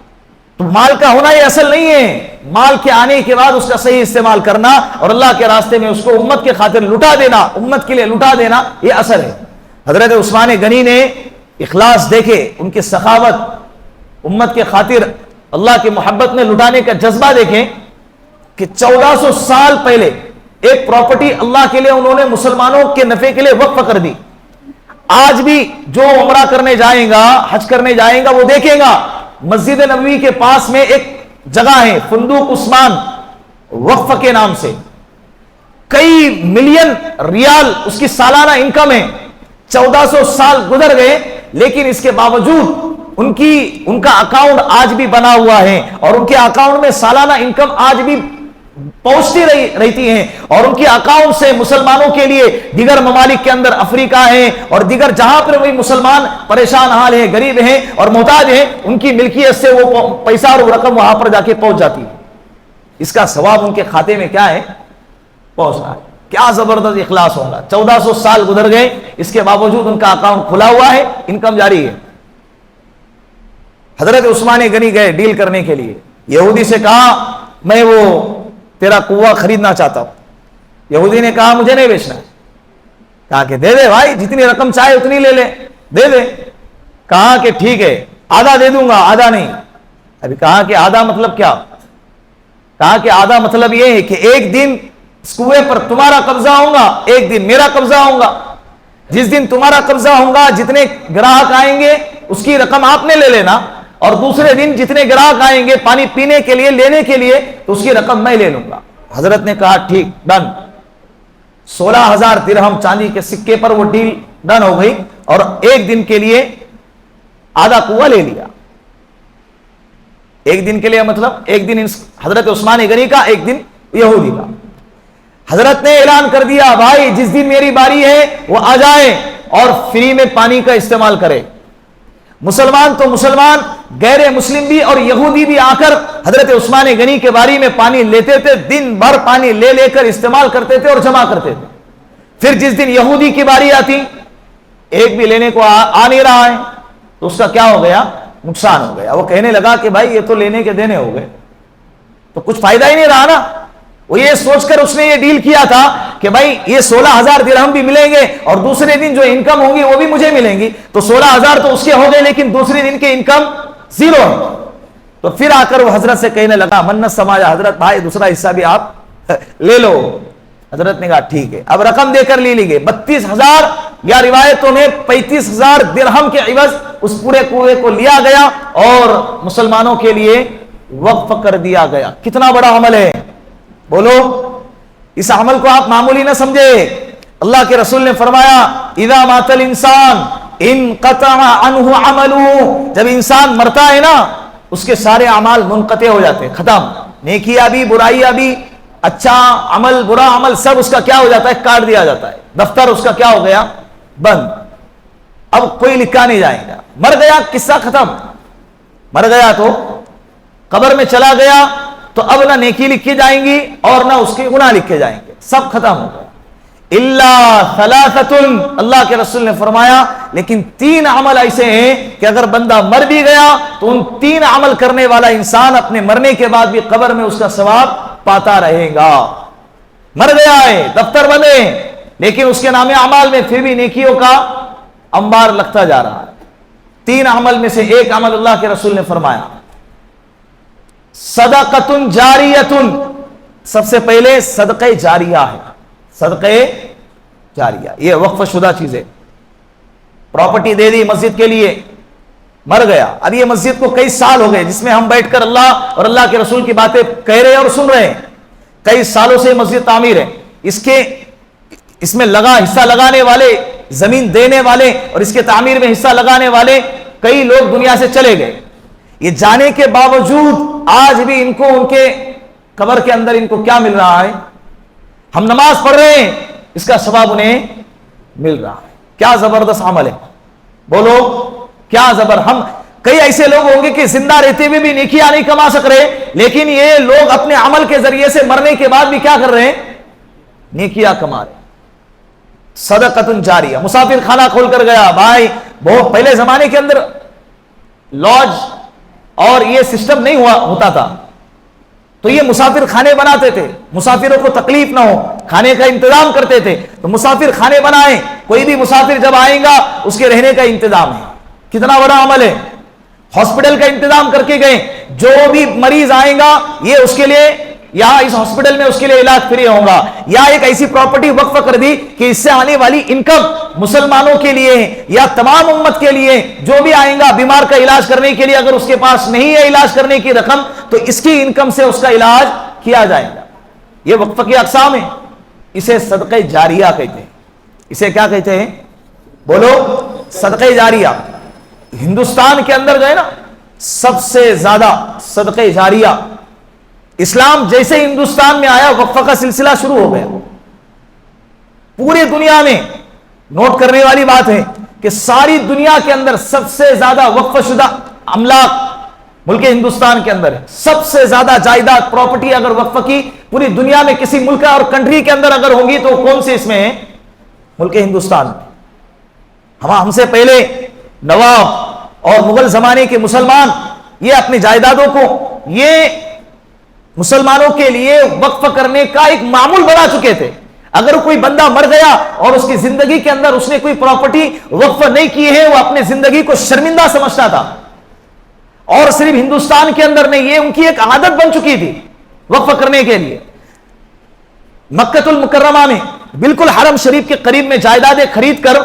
تو مال کا ہونا یہ اصل نہیں ہے، مال کے آنے کے بعد اس کا صحیح استعمال کرنا اور اللہ کے راستے میں اس کو امت کے خاطر لٹا دینا، امت کے لیے لٹا دینا، یہ اصل ہے۔ حضرت عثمان غنی نے اخلاص دیکھے، ان کی سخاوت، امت کے خاطر اللہ کی محبت میں لٹانے کا جذبہ دیکھیں کہ 1400 سال پہلے ایک پراپرٹی اللہ کے لیے انہوں نے مسلمانوں کے نفع کے لیے وقف کر دی۔ آج بھی جو عمرہ کرنے جائیں گا، حج کرنے جائیں گا، وہ دیکھیں گا مسجد نبوی کے پاس میں ایک جگہ ہے فندق عثمان وقف کے نام سے، کئی ملین ریال اس کی سالانہ انکم ہے۔ 1400 سال گزر گئے لیکن اس کے باوجود ان کا اکاؤنٹ آج بھی بنا ہوا ہے اور ان کے اکاؤنٹ میں سالانہ انکم آج بھی پہنچتی رہتی ہیں، اور ان کے اکاؤنٹ سے مسلمانوں کے لیے دیگر ممالک کے اندر، افریقہ ہے اور دیگر جہاں پر وہی مسلمان پریشان حال ہیں، غریب ہیں اور محتاج ہیں، ان کی ملکیت سے وہ پیسہ اور وہ رقم وہاں پر جا کے پہنچ جاتی ہے۔ اس کا ثواب ان کے کھاتے میں کیا ہے؟ پہنچ رہا ہے۔ کیا زبردست اخلاص ہوگا۔ 1400 سال گزر گئے، اس کے باوجود ان کا اکاؤنٹ کھلا ہوا ہے، انکم جاری ہے۔ حضرت عثمان غنی گئے ڈیل کرنے کے لیے، یہودی سے کہا میں وہ تیرا کنواں خریدنا چاہتا ہوں۔ یہودی نے کہا مجھے نہیں بیچنا۔ کہا کہ دے دے بھائی، جتنی رقم چاہے اتنی لے لے، دے دے۔ کہا کہ ٹھیک ہے، آدھا دے دوں گا، آدھا نہیں۔ ابھی کہا کہ آدھا مطلب کیا؟ کہا کہ آدھا مطلب یہ ہے کہ ایک دن اس کنویں پر تمہارا قبضہ ہوگا، ایک دن میرا قبضہ ہوگا۔ جس دن تمہارا قبضہ ہوگا جتنے گراہک آئیں گے اس کی رقم آپ نے لے لینا، اور دوسرے دن جتنے گراہک آئیں گے پانی پینے کے لیے، لینے کے لیے، تو اس کی رقم میں لے لوں گا۔ حضرت نے کہا ٹھیک، ڈن۔ 16,000 درہم چاندی کے سکے پر وہ ڈیل ڈن ہو گئی، اور ایک دن کے لیے آدھا کنواں لے لیا۔ ایک دن کے لیے مطلب ایک دن حضرت عثمان غنی کا، ایک دن یہودی کا۔ حضرت نے اعلان کر دیا بھائی جس دن میری باری ہے وہ آ جائے اور فری میں پانی کا استعمال کرے۔ مسلمان تو مسلمان، غیر مسلم بھی اور یہودی بھی آ کر حضرت عثمان غنی کے باری میں پانی لیتے تھے، دن بھر پانی لے لے کر استعمال کرتے تھے اور جمع کرتے تھے۔ پھر جس دن یہودی کی باری آتی، ایک بھی لینے کو آ نہیں رہا ہے، تو اس کا کیا ہو گیا؟ نقصان ہو گیا۔ وہ کہنے لگا کہ بھائی یہ تو لینے کے دینے ہو گئے، تو کچھ فائدہ ہی نہیں رہا نا۔ وہ یہ سوچ کر اس نے یہ ڈیل کیا تھا کہ بھائی یہ 16,000 درہم بھی ملیں گے اور دوسرے دن جو انکم ہوگی وہ بھی مجھے ملیں گی، تو 16,000 تو اس کے ہو گئے لیکن دوسرے دن کے انکم زیرو ہے۔ تو پھر آ کر وہ حضرت سے کہنے لگا منت سماجا، حضرت بھائی دوسرا حصہ بھی آپ لے لو۔ حضرت نے کہا ٹھیک ہے، اب رقم دے کر لی گئی 32,000 یا روایتوں میں 35,000 درہم کے عوض اس پورے کنویں کو لیا گیا اور مسلمانوں کے لیے وقف کر دیا گیا۔ کتنا بڑا عمل ہے، بولو۔ اس عمل کو آپ معمولی نہ سمجھے۔ اللہ کے رسول نے فرمایا اذا مات الانسان انقطع عنہ عملہ، جب انسان مرتا ہے نا اس کے سارے اعمال منقطع ہو جاتے ہیں، ختم۔ نیکیاں بھی، برائیاں بھی، اچھا عمل، برا عمل، سب اس کا کیا ہو جاتا ہے؟ کاٹ دیا جاتا ہے۔ دفتر اس کا کیا ہو گیا؟ بند۔ اب کوئی لکھا نہیں جائے گا۔ مر گیا، قصہ ختم۔ مر گیا تو قبر میں چلا گیا تو اب نہ نیکی لکھی جائیں گی اور نہ اس کے گناہ لکھے جائیں گے، سب ختم ہو گئے۔ الا ثلاثۃ، اللہ کے رسول نے فرمایا لیکن 3 عمل ایسے ہیں کہ اگر بندہ مر بھی گیا تو ان 3 عمل کرنے والا انسان اپنے مرنے کے بعد بھی قبر میں اس کا ثواب پاتا رہے گا۔ مر گیا ہے، دفتر بندے، لیکن اس کے نام اعمال میں پھر بھی نیکیوں کا انبار لگتا جا رہا ہے۔ 3 عمل میں سے ایک عمل اللہ کے رسول نے فرمایا صدقۃ جاریۃ، سب سے پہلے صدقہ جاریہ ہے۔ صدقہ جاریہ یہ وقف شدہ چیز ہے۔ پراپرٹی دے دی مسجد کے لیے، مر گیا. اب یہ مسجد کو کئی سال ہو گئے جس میں ہم بیٹھ کر اللہ اور اللہ کے رسول کی باتیں کہہ رہے ہیں اور سن رہے ہیں. کئی سالوں سے یہ مسجد تعمیر ہے. اس میں حصہ لگانے والے, زمین دینے والے اور اس کے تعمیر میں حصہ لگانے والے کئی لوگ دنیا سے چلے گئے. یہ جانے کے باوجود آج بھی ان کو ان کے قبر کے اندر ان کو کیا مل رہا ہے؟ ہم نماز پڑھ رہے ہیں, اس کا ثواب انہیں مل رہا ہے. کیا زبردست عمل ہے, بولو کیا ہم کئی ایسے لوگ ہوں گے کہ زندہ رہتے ہوئے بھی نیکیاں نہیں کما سک رہے, لیکن یہ لوگ اپنے عمل کے ذریعے سے مرنے کے بعد بھی کیا کر رہے ہیں؟ نیکیاں کما رہے. صدقۃ جاریہ. مسافر خانہ کھول کر گیا بھائی. بہت پہلے زمانے کے اندر لاج اور یہ سسٹم نہیں ہوتا تھا, تو یہ مسافر خانے بناتے تھے, مسافروں کو تکلیف نہ ہو, کھانے کا انتظام کرتے تھے. تو مسافر خانے بنائیں, کوئی بھی مسافر جب آئے گا اس کے رہنے کا انتظام ہے. کتنا بڑا عمل ہے. ہاسپٹل کا انتظام کر کے گئے, جو بھی مریض آئے گا یہ اس کے لیے یہاں اس ہاسپٹل میں اس کے لیے علاج فری ہوگا. یا ایک ایسی پراپرٹی وقف کر دی کہ اس سے آنے والی انکم مسلمانوں کے لیے یا تمام امت کے لیے, جو بھی آئے گا بیمار کا علاج کرنے کے لیے, اگر اس کے پاس نہیں ہے علاج کرنے کی رقم تو اس کی انکم سے اس کا علاج کیا جائے گا. یہ وقف کی اقسام ہے. اسے صدقہ جاریہ کہتے ہیں. اسے کیا کہتے ہیں؟ بولو, صدقہ جاریہ. ہندوستان کے اندر جو ہے نا سب سے زیادہ صدقہ جاریہ, اسلام جیسے ہندوستان میں آیا وقف کا سلسلہ شروع ہو گیا. پوری دنیا میں نوٹ کرنے والی بات ہے کہ ساری دنیا کے اندر سب سے زیادہ وقف شدہ املاک ملک ہندوستان کے اندر ہے. سب سے زیادہ جائیداد پراپرٹی اگر وقف کی پوری دنیا میں کسی ملک اور کنٹری کے اندر اگر ہوگی تو کون سے اس میں ہے؟ ملک ہندوستان میں. ہم سے پہلے نواب اور مغل زمانے کے مسلمان یہ اپنی جائیدادوں کو یہ مسلمانوں کے لیے وقف کرنے کا ایک معمول بنا چکے تھے. اگر کوئی بندہ مر گیا اور اس کی زندگی کے اندر اس نے کوئی پراپرٹی وقف نہیں کی ہے, وہ اپنی زندگی کو شرمندہ سمجھتا تھا. اور صرف ہندوستان کے اندر نہیں, یہ ان کی ایک عادت بن چکی تھی وقف کرنے کے لیے. مکہ المکرمہ میں بالکل حرم شریف کے قریب میں جائیدادیں خرید کر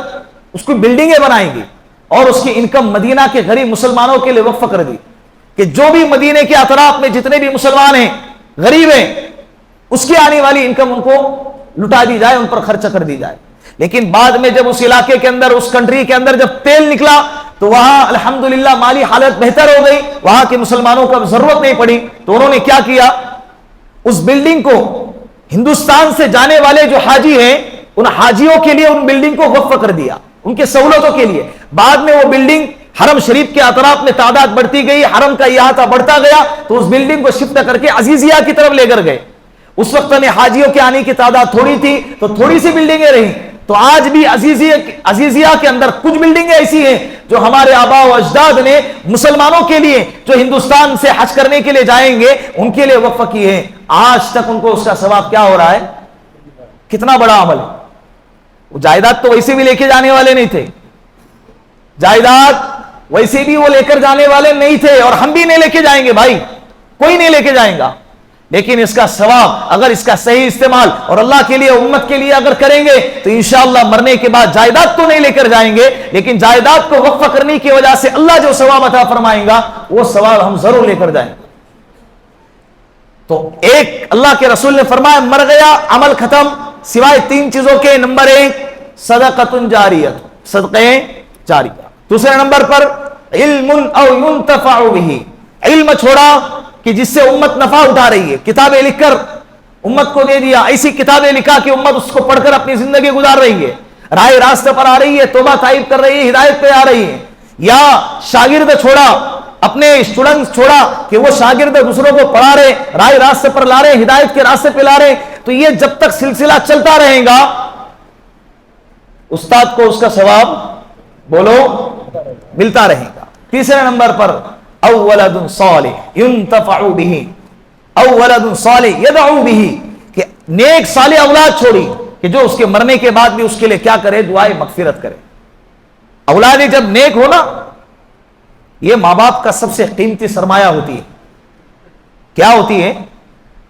اس کو بلڈنگیں بنائیں گی اور اس کی انکم مدینہ کے غریب مسلمانوں کے لیے وقف کر دی کہ جو بھی مدینے کے اطراف میں جتنے بھی مسلمان ہیں, غریب ہیں, اس کی آنے والی انکم ان کو لٹا دی جائے, ان پر خرچ کر دی جائے. لیکن بعد میں جب اس علاقے کے اندر اس کنٹری کے اندر جب تیل نکلا تو وہاں الحمدللہ مالی حالت بہتر ہو گئی, وہاں کے مسلمانوں کو ضرورت نہیں پڑی. تو انہوں نے کیا کیا, اس بلڈنگ کو ہندوستان سے جانے والے جو حاجی ہیں ان حاجیوں کے لیے ان بلڈنگ کو وقف کر دیا, ان کے سہولتوں کے لیے. بعد میں وہ بلڈنگ حرم شریف کے اطراف میں تعداد بڑھتی گئی, حرم کا احاطہ بڑھتا گیا, تو اس بلڈنگ کو شفٹ کر کے عزیزیہ کی طرف لے کر گئے. اس وقت میں حاجیوں کے آنے کی تعداد تھوڑی تھی تو تھوڑی سی بلڈنگیں رہیں. تو آج بھی عزیزیہ کے اندر کچھ بلڈنگیں ایسی ہیں جو ہمارے آباء و اجداد نے مسلمانوں کے لیے جو ہندوستان سے حج کرنے کے لیے جائیں گے ان کے لیے وقف کی ہے. آج تک ان کو اس کا ثواب کیا ہو رہا ہے. کتنا بڑا عمل ہے. وہ جائیداد تو ویسے بھی لے کے جانے والے نہیں تھے, جائیداد ویسے بھی وہ لے کر جانے والے نہیں تھے, اور ہم بھی نہیں لے کے جائیں گے بھائی, کوئی نہیں لے کے جائیں گا. لیکن اس کا ثواب اگر اس کا صحیح استعمال اور اللہ کے لیے امت کے لیے اگر کریں گے تو انشاءاللہ مرنے کے بعد جائیداد تو نہیں لے کر جائیں گے, لیکن جائیداد کو وقف کرنے کی وجہ سے اللہ جو ثواب عطا فرمائیں گا وہ ثواب ہم ضرور لے کر جائیں گے. تو ایک اللہ کے رسول نے فرمایا مر گیا عمل ختم سوائے 3 چیزوں کے. نمبر 1 صدقۃ جاریہ, صدقہ جاریہ. دوسرے نمبر پر علم او ينتفع به, علم چھوڑا کہ جس سے امت نفع اٹھا رہی ہے, کتابیں لکھ کر امت کو دے دیا, ایسی کتابیں لکھا کہ امت اس کو پڑھ کر اپنی زندگی گزار رہی ہے, راہ راستے پر آ رہی ہے, توبہ طائب کر رہی ہے, ہدایت پہ آ رہی ہے. یا شاگرد چھوڑا, اپنے اسٹوڈنٹس چھوڑا کہ وہ شاگرد دوسروں کو پڑھا رہے, راہ راستے پر لا رہے, ہدایت کے راستے پہ لا رہے. تو یہ جب تک سلسلہ چلتا رہے گا استاد کو اس کا ثواب بولو ملتا رہے گا. تیسرے نمبر پر او ولد صالح ينتفع به, او ولد صالح يدعو به, کہ نیک صالح اولاد چھوڑی کہ جو اس کے مرنے کے بعد بھی اس کے لیے کیا کرے, دعائے مغفرت کرے. اولاد جب نیک ہو نا, یہ ماں باپ کا سب سے قیمتی سرمایہ ہوتی ہے. کیا ہوتی ہے؟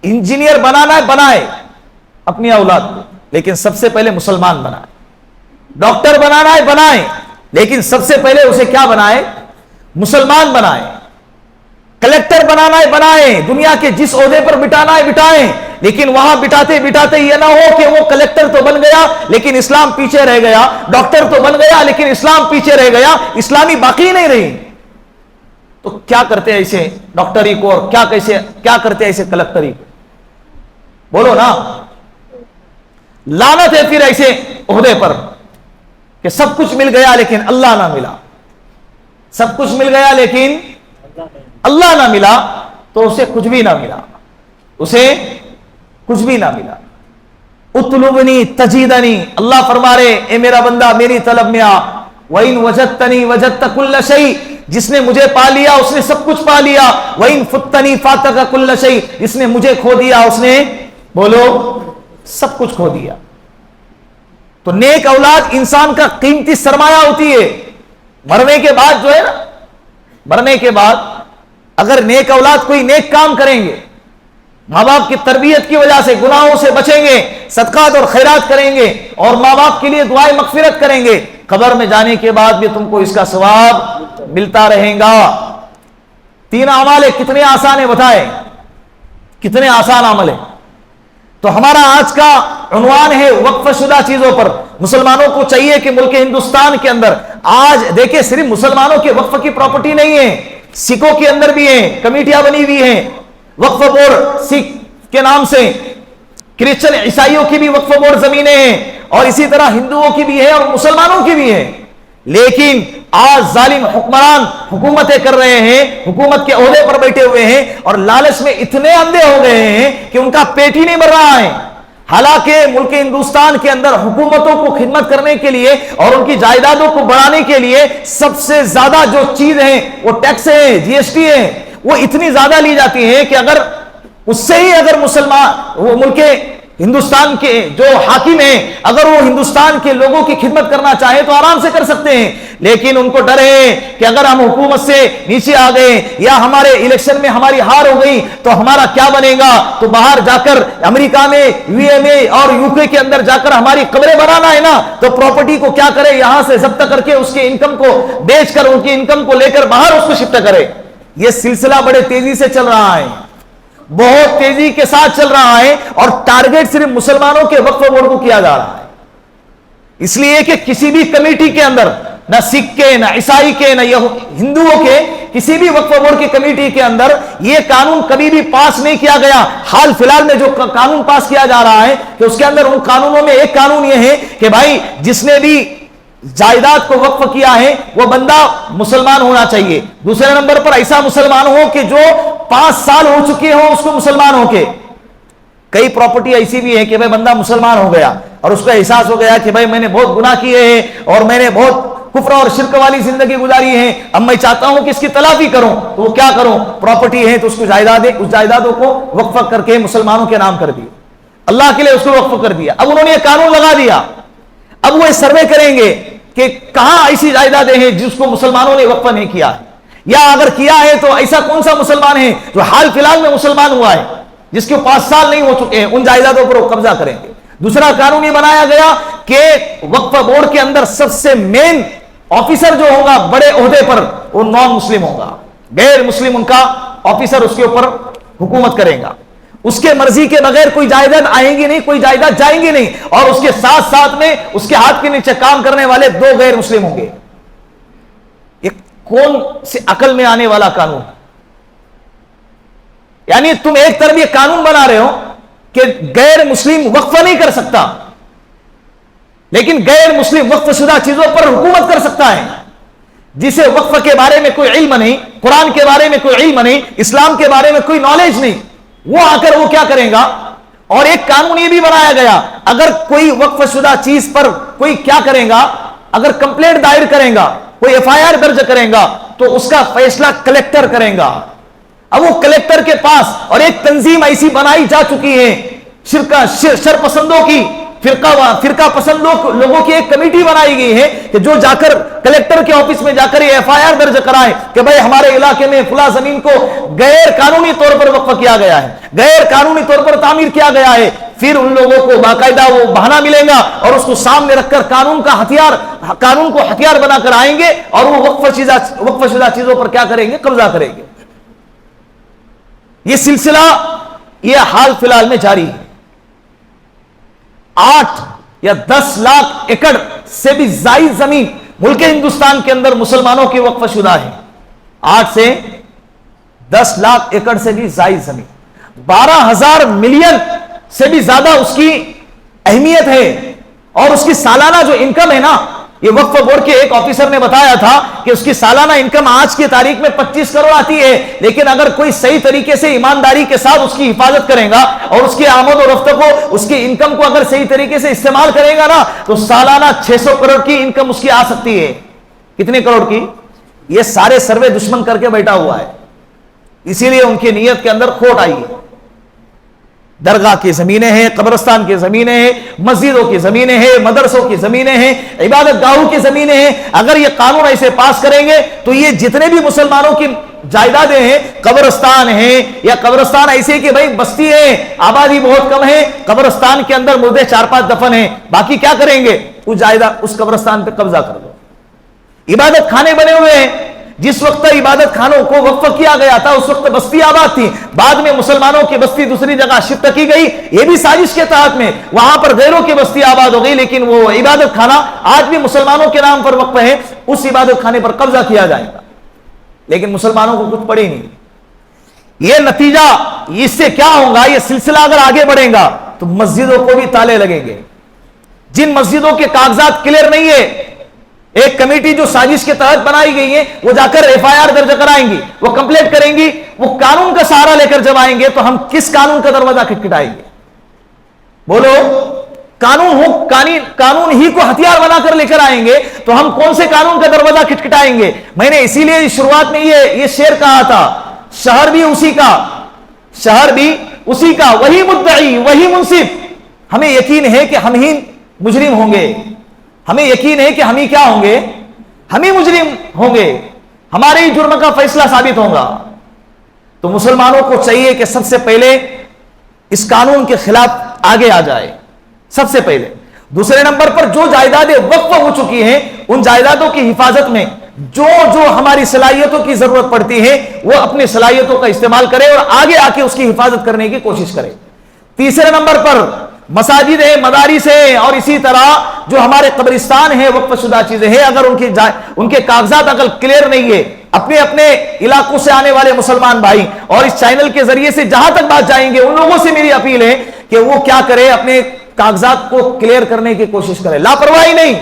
انجینئر بنانا ہے بنائے اپنی اولاد کو, لیکن سب سے پہلے مسلمان بنائے. ڈاکٹر بنانا ہے بنائے, لیکن سب سے پہلے اسے کیا بنائے؟ مسلمان بنائیں، کلیکٹر بنانا ہے بنائیں، دنیا کے جس عہدے پر بٹانا ہے بٹائیں، لیکن وہاں بٹاتے بٹاتے یہ نہ ہو کہ وہ کلیکٹر تو بن گیا لیکن اسلام پیچھے رہ گیا، ڈاکٹر تو بن گیا لیکن اسلام پیچھے رہ گیا، اسلامی باقی نہیں رہی۔ تو کیا کرتے ہیں ایسے ڈاکٹری کو اور کیا کرتے ہیں ایسے کلیکٹری کو؟ بولو نا، لعنت ہے پھر ایسے عہدے پر کہ سب کچھ مل گیا لیکن اللہ نہ ملا، سب کچھ مل گیا لیکن اللہ نہ ملا، تو اسے کچھ بھی نہ ملا، اسے کچھ بھی نہ ملا۔ اطلبنی تجیدنی، اللہ فرما رہے اے میرا بندہ میری طلب میں آ، وَإِن وَجَدْتَنِي وَجَدْتَ كُلَّ شَيْءٍ، جس نے مجھے پا لیا اس نے سب کچھ پا لیا، وَإِن فُتَّنِي فَاتَكَ كُلَّ شَيْءٍ، جس نے مجھے کھو دیا اس نے بولو سب کچھ کھو دیا۔ تو نیک اولاد انسان کا قیمتی سرمایہ ہوتی ہے، مرنے کے بعد جو ہے نا، مرنے کے بعد اگر نیک اولاد کوئی نیک کام کریں گے، ماں باپ کی تربیت کی وجہ سے گناہوں سے بچیں گے، صدقات اور خیرات کریں گے اور ماں باپ کے لیے دعائیں مغفرت کریں گے، قبر میں جانے کے بعد بھی تم کو اس کا ثواب ملتا رہے گا۔ 3 اعمال کتنے آسان ہیں بتائے، کتنے آسان عمل ہیں۔ تو ہمارا آج کا عنوان ہے وقف شدہ چیزوں پر۔ مسلمانوں کو چاہیے کہ ملک ہندوستان کے اندر آج دیکھیں صرف مسلمانوں کے وقف کی پراپرٹی نہیں ہے، سکھوں کے اندر بھی ہیں، کمیٹیاں بنی ہوئی ہیں، وقف بورڈ سکھ کے نام سے، کرسچن عیسائیوں کی بھی وقف بورڈ زمینیں ہیں، اور اسی طرح ہندوؤں کی بھی ہے اور مسلمانوں کی بھی ہے۔ لیکن آج ظالم حکمران حکومتیں کر رہے ہیں، حکومت کے عہدے پر بیٹھے ہوئے ہیں اور لالچ میں اتنے اندھے ہو گئے ہیں کہ ان کا پیٹ ہی نہیں بھر رہا ہے۔ حالانکہ ملک ہندوستان کے اندر حکومتوں کو خدمت کرنے کے لیے اور ان کی جائیدادوں کو بڑھانے کے لیے سب سے زیادہ جو چیز ہیں وہ ٹیکس ہے، جی ایس ٹی ہے، وہ اتنی زیادہ لی جاتی ہے کہ اگر اس سے ہی اگر مسلمان وہ ملک ہندوستان کے جو حاکم ہیں اگر وہ ہندوستان کے لوگوں کی خدمت کرنا چاہے تو آرام سے کر سکتے ہیں، لیکن ان کو ڈر ہے کہ اگر ہم حکومت سے نیچے آ گئے یا ہمارے الیکشن میں ہماری ہار ہو گئی تو ہمارا کیا بنے گا، تو باہر جا کر امریکہ میں یو اے میں اور یو کے کے اندر جا کر ہماری قبریں بنانا ہے نا، تو پراپرٹی کو کیا کرے، یہاں سے ضبط کر کے اس کے انکم کو بیچ کر ان کی انکم کو لے کر باہر اس کو شفٹ کرے۔ یہ سلسلہ بڑے تیزی سے چل رہا ہے، بہت تیزی کے ساتھ چل رہا ہے، اور ٹارگٹ صرف مسلمانوں کے وقف بورڈ کو کیا جا رہا ہے، اس لیے کہ کسی بھی کمیٹی کے اندر نہ سکھ کے نہ عیسائی کے نہ ہندوؤں کے کسی بھی وقف بورڈ کی کمیٹی کے اندر یہ قانون کبھی بھی پاس نہیں کیا گیا۔ حال فی الحال میں جو قانون پاس کیا جا رہا ہے کہ اس کے اندر ان قانونوں میں ایک قانون یہ ہے کہ بھائی جس نے بھی جائیداد کو وقف کیا ہے وہ بندہ مسلمان ہونا چاہیے، دوسرے نمبر پر ایسا مسلمان ہو کہ جو 5 سال ہو چکے ہوں اس کو مسلمان ہو کے۔ کئی پراپرٹی ایسی بھی ہے کہ بھائی بندہ مسلمان ہو گیا اور اس کو احساس ہو گیا کہ بھائی میں نے بہت گناہ کیے ہیں اور میں نے بہت کفر اور شرک والی زندگی گزاری ہے، اب میں چاہتا ہوں کہ اس کی تلافی کروں، تو وہ کیا کروں، پراپرٹی ہے تو اس کو اس جائیدادوں کو وقف کر کے مسلمانوں کے نام کر دیا، اللہ کے لیے اس کو وقف کر دیا۔ اب انہوں نے یہ قانون لگا دیا، اب وہ سروے کریں گے کہ کہاں ایسی جائیدادیں ہیں جس کو مسلمانوں نے وقف نہیں کیا ہے، یا اگر کیا ہے تو ایسا کون سا مسلمان ہے جو حال فی الحال میں مسلمان ہوا ہے جس کے 5 سال نہیں ہو چکے ہیں، ان جائیدادوں پر وہ قبضہ کریں گے۔ دوسرا قانون یہ بنایا گیا کہ وقف بورڈ کے اندر سب سے مین آفیسر جو ہوگا بڑے عہدے پر وہ نان مسلم ہوگا، غیر مسلم ان کا آفیسر اس کے اوپر حکومت کرے گا، اس کے مرضی کے بغیر کوئی جائیداد آئیں گی نہیں، کوئی جائیداد جائیں گی نہیں، اور اس کے ساتھ ساتھ میں اس کے ہاتھ کے نیچے کام کرنے والے 2 غیر مسلم ہوں گے۔ یہ کون سے عقل میں آنے والا قانون، یعنی تم ایک طرف یہ قانون بنا رہے ہو کہ غیر مسلم وقف نہیں کر سکتا، لیکن غیر مسلم وقف شدہ چیزوں پر حکومت کر سکتا ہے، جسے وقف کے بارے میں کوئی علم نہیں، قرآن کے بارے میں کوئی علم نہیں، اسلام کے بارے میں کوئی نالج نہیں، وہ آ کر وہ کیا کرے گا۔ اور ایک قانون یہ بھی بنایا گیا اگر کوئی وقف شدہ چیز پر کوئی کیا کرے گا، اگر کمپلینٹ دائر کرے گا، کوئی ایف آئی آر درج کرے گا تو اس کا فیصلہ کلیکٹر کرے گا۔ اب وہ کلیکٹر کے پاس، اور ایک تنظیم ایسی بنائی جا چکی ہے شر پسندوں کی، فرقہ پسند لوگوں کی ایک کمیٹی بنائی گئی ہے کہ جو جا کر کلیکٹر کے آفس میں جا کر یہ ایف آئی آر درج کرائے کہ بھائی ہمارے علاقے میں فلاں زمین کو غیر قانونی طور پر وقف کیا گیا ہے، غیر قانونی طور پر تعمیر کیا گیا ہے، پھر ان لوگوں کو باقاعدہ وہ بہانہ ملے گا اور اس کو سامنے رکھ کر قانون کو ہتھیار بنا کر آئیں گے اور وہ وقف شدہ چیزوں پر کیا کریں گے؟ قبضہ کریں گے. یہ سلسلہ یہ حال فی الحال میں جاری ہے. 8 یا 10 لاکھ ایکڑ سے بھی زائد زمین ملک ہندوستان کے اندر مسلمانوں کی وقف شدہ ہے. 8 سے 10 لاکھ ایکڑ سے بھی زائد زمین, 12,000 ملین سے بھی زیادہ اس کی اہمیت ہے. اور اس کی سالانہ جو انکم ہے نا, یہ وقف بورڈ کے ایک آفیسر نے بتایا تھا کہ اس کی سالانہ انکم آج کی تاریخ میں 25 کروڑ آتی ہے, لیکن اگر کوئی صحیح طریقے سے ایمانداری کے ساتھ اس کی حفاظت کرے گا اور اس کی آمد و رفت کو, اس کی انکم کو اگر صحیح طریقے سے استعمال کرے گا نا, تو سالانہ 600 کروڑ کی انکم اس کی آ سکتی ہے. کتنے کروڑ کی؟ یہ سارے سروے دشمن کر کے بیٹھا ہوا ہے, اسی لیے ان کی نیت کے اندر کھوٹ آئی ہے. درگاہ کی زمینیں ہیں, قبرستان کی زمینیں ہیں, مسجدوں کی زمینیں ہیں, مدرسوں کی زمینیں ہیں, عبادت گاہوں کی زمینیں ہیں. اگر یہ قانون ایسے پاس کریں گے تو یہ جتنے بھی مسلمانوں کی جائیدادیں ہیں, قبرستان ہیں یا قبرستان ایسے کہ بھائی بستی ہے, آبادی بہت کم ہے, قبرستان کے اندر مردے 4-5 دفن ہیں, باقی کیا کریں گے؟ اس جائیداد اس قبرستان پہ قبضہ کر دو. عبادت خانے بنے ہوئے ہیں, جس وقت عبادت خانوں کو وقف کیا گیا تھا اس وقت بستی آباد تھی, بعد میں مسلمانوں کی بستی دوسری جگہ شفٹ کی گئی, یہ بھی سازش کے تحت میں, وہاں پر غیروں کی بستی آباد ہو گئی, لیکن وہ عبادت خانہ آج بھی مسلمانوں کے نام پر وقف ہے, اس عبادت خانے پر قبضہ کیا جائے گا, لیکن مسلمانوں کو کچھ پڑے نہیں. یہ نتیجہ اس سے کیا ہوگا؟ یہ سلسلہ اگر آگے بڑھے گا تو مسجدوں کو بھی تالے لگیں گے. جن مسجدوں کے کاغذات کلیئر نہیں ہے, ایک کمیٹی جو سازش کے تحت بنائی گئی ہے, وہ جا کر FIR درج کرائیں گی, وہ کمپلیٹ کریں گی, وہ قانون کا سہارا لے کر جب آئیں گے تو ہم کس قانون کا دروازہ کھٹکھٹائیں گے؟ بولو, قانون ہی کو ہتھیار بنا کر لے کر آئیں گے تو ہم کون سے قانون کا دروازہ کھٹکھٹائیں گے؟ میں نے اسی لیے شروعات میں یہ شعر کہا تھا, شہر بھی اسی کا, وہی مدعی وہی منصف. ہمیں یقین ہے کہ ہم ہی مجرم ہوں گے, ہمیں یقین ہے کہ ہم ہی کیا ہوں گے؟ ہم ہی مجرم ہوں گے, ہمارے ہی جرم کا فیصلہ ثابت ہوگا. تو مسلمانوں کو چاہیے کہ سب سے پہلے اس قانون کے خلاف آگے آ جائے, سب سے پہلے. دوسرے نمبر پر جو جائیدادیں وقف ہو چکی ہیں, ان جائیدادوں کی حفاظت میں جو ہماری صلاحیتوں کی ضرورت پڑتی ہے وہ اپنی صلاحیتوں کا استعمال کرے اور آگے آ کے اس کی حفاظت کرنے کی کوشش کرے. تیسرے نمبر پر مساجد ہیں, مدارس ہیں, اور اسی طرح جو ہمارے قبرستان ہیں, وقف شدہ چیزیں ہیں, اگر ان کے کاغذات اگر کلیئر نہیں ہے, اپنے علاقوں سے آنے والے مسلمان بھائی اور اس چینل کے ذریعے سے جہاں تک بات جائیں گے, ان لوگوں سے میری اپیل ہے کہ وہ کیا کرے, اپنے کاغذات کو کلیئر کرنے کی کوشش کرے. لاپرواہی نہیں,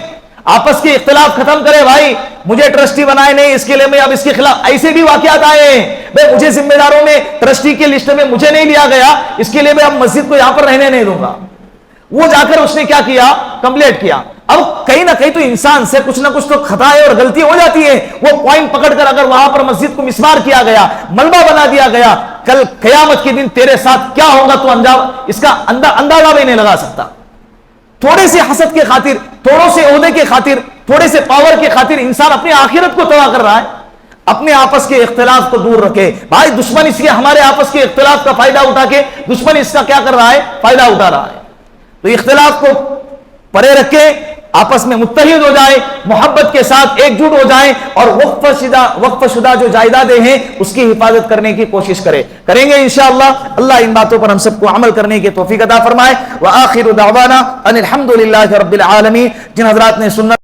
آپس کے اختلاف ختم کرے. بھائی مجھے ٹرسٹی بنائے نہیں, اس کے لیے میں اب اس کے خلاف, ایسے بھی واقعات آئے ہیں, بھائی مجھے ذمہ داروں میں ٹرسٹی کی لسٹ میں مجھے نہیں لیا گیا, اس کے لیے میں اب مسجد کو یہاں پر رہنے نہیں دوں گا. وہ جا کر اس نے کیا کیا؟ کمپلیٹ کیا. اب کہیں نہ کہیں تو انسان سے کچھ نہ کچھ تو خطائیں اور غلطی ہو جاتی ہے. وہ پوائنٹ پکڑ کر اگر وہاں پر مسجد کو مسمار کیا گیا, ملبہ بنا دیا گیا, کل قیامت کے دن تیرے ساتھ کیا ہوگا تو اس کا اندازہ بھی نہیں لگا سکتا. تھوڑے سے حسد کے خاطر, تھوڑوں سے عہدے کے خاطر, تھوڑے سے پاور کے خاطر انسان اپنی آخرت کو تباہ کر رہا ہے. اپنے آپس کے اختلاف کو دور رکھے. بھائی دشمن اس کے ہمارے آپس کے اختلاف کا فائدہ اٹھا کے دشمن اس کا کیا کر رہا ہے؟ فائدہ اٹھا رہا ہے. تو اختلاف کو پرے رکھے, آپس میں متحد ہو جائے, محبت کے ساتھ ایک جٹ ہو جائیں, اور وقف شدہ جو جائیدادیں ہیں اس کی حفاظت کرنے کی کوشش کریں گے انشاءاللہ. اللہ ان باتوں پر ہم سب کو عمل کرنے کی توفیق عطا فرمائے. وآخر دعوانا ان الحمد للہ رب العالمین. جن حضرات نے سنت